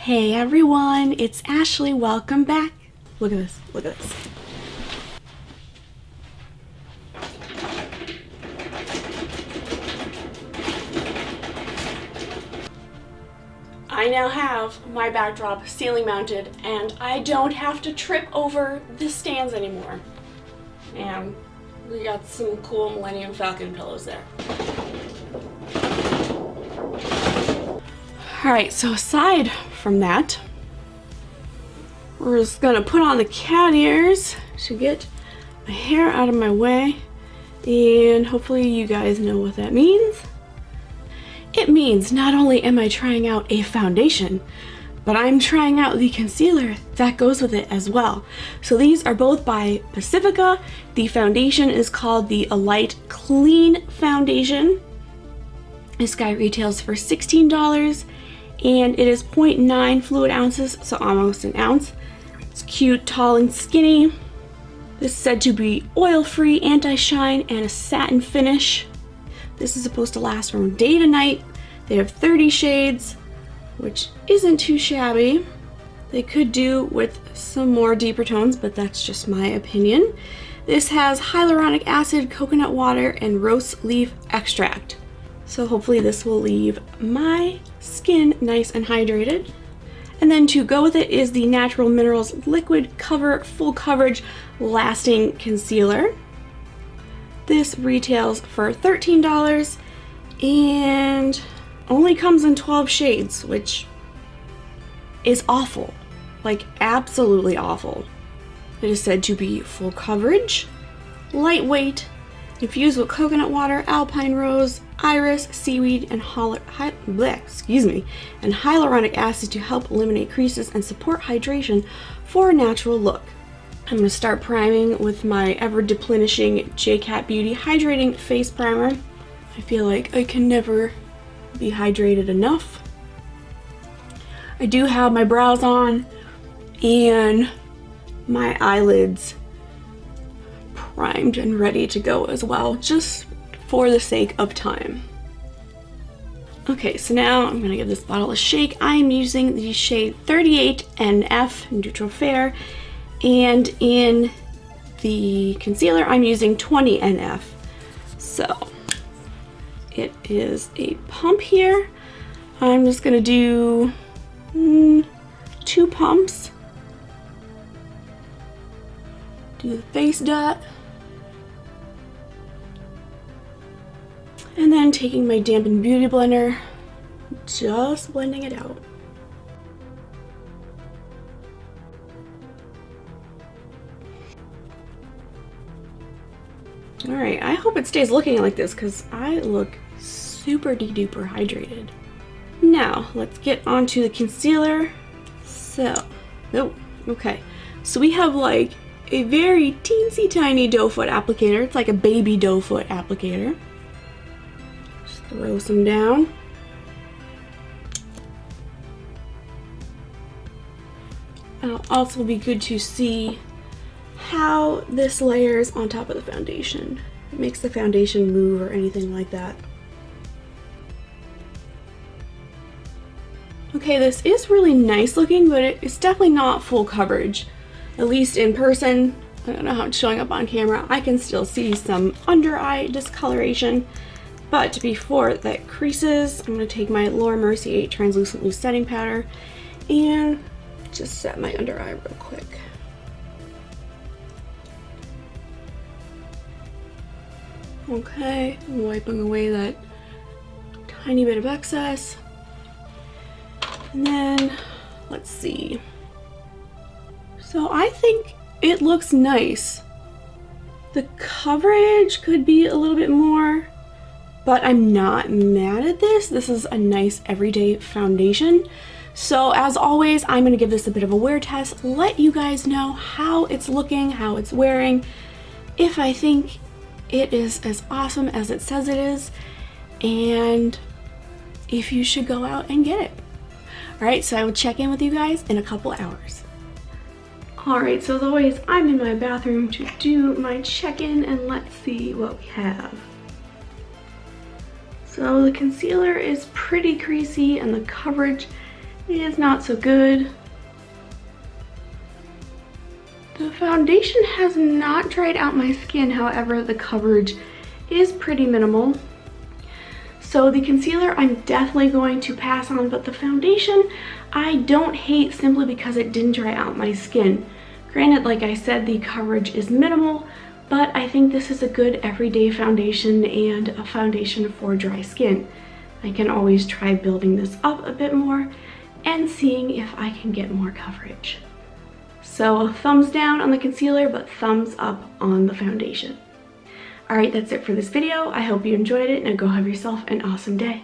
Hey everyone, it's Ashley. Welcome back. Look at this. Look at this. I now have my backdrop ceiling mounted and I don't have to trip over the stands anymore. And we got some cool Millennium Falcon pillows there. Alright, so aside from that, we're just gonna put on the cat ears to get my hair out of my way, and hopefully you guys know what that means. It means not only am I trying out a foundation, but I'm trying out the concealer that goes with it as well. So these are both by Pacifica. The foundation is called the Alight Clean Foundation. This guy retails for $16 and it is 0.9 fluid ounces, so almost an ounce. It's cute, tall, and skinny. This is said to be oil-free, anti-shine, and a satin finish. This is supposed to last from day to night. They have 30 shades, which isn't too shabby. They could do with some more deeper tones, but that's just my opinion. This has hyaluronic acid, coconut water, and rose leaf extract. So hopefully this will leave my skin nice and hydrated. And then to go with it is the Natural Minerals Liquid Cover Full Coverage Lasting Concealer. This retails for $13 and only comes in 12 shades, which is awful. Like, absolutely awful. It is said to be full coverage, lightweight, infused with coconut water, alpine rose, iris, seaweed, and hyaluronic acid to help eliminate creases and support hydration for a natural look. I'm going to start priming with my ever-deplenishing JCat Beauty Hydrating Face Primer. I feel like I can never be hydrated enough. I do have my brows on and my eyelids primed and ready to go as well, just for the sake of time. Okay, so now I'm gonna give this bottle a shake. I'm using the shade 38 NF Neutral Fair, and in the concealer I'm using 20 NF. So it is a pump here. I'm just gonna do 2 pumps. Do the face dot. And then taking my dampened beauty blender, just blending it out. Alright, I hope it stays looking like this because I look super duper hydrated. Now, let's get onto the concealer. So, okay. So we have like a very teensy tiny doe foot applicator. It's like a baby doe foot applicator. Just throw some down. It'll also be good to see how this layers on top of the foundation. It makes the foundation move or anything like that. Okay, this is really nice looking, but it's definitely not full coverage. At least in person. I don't know how it's showing up on camera. I can still see some under eye discoloration. But before that creases, I'm going to take my Mercier Translucent Loose Setting Powder and just set my under eye real quick. Okay, I'm wiping away that tiny bit of excess. And then, let's see. So I think it looks nice. The coverage could be a little bit more, but I'm not mad at this. This is a nice everyday foundation. So as always, I'm gonna give this a bit of a wear test, let you guys know how it's looking, how it's wearing, if I think it is as awesome as it says it is, and if you should go out and get it. All right, so I will check in with you guys in a couple hours. All right, so as always, I'm in my bathroom to do my check-in, and let's see what we have. So the concealer is pretty creasy and the coverage is not so good. The foundation has not dried out my skin, however, the coverage is pretty minimal. So the concealer I'm definitely going to pass on, but the foundation I don't hate simply because it didn't dry out my skin. Granted, like I said, the coverage is minimal, but I think this is a good everyday foundation and a foundation for dry skin. I can always try building this up a bit more and seeing if I can get more coverage. So thumbs down on the concealer, but thumbs up on the foundation. Alright, that's it for this video. I hope you enjoyed it. Now go have yourself an awesome day.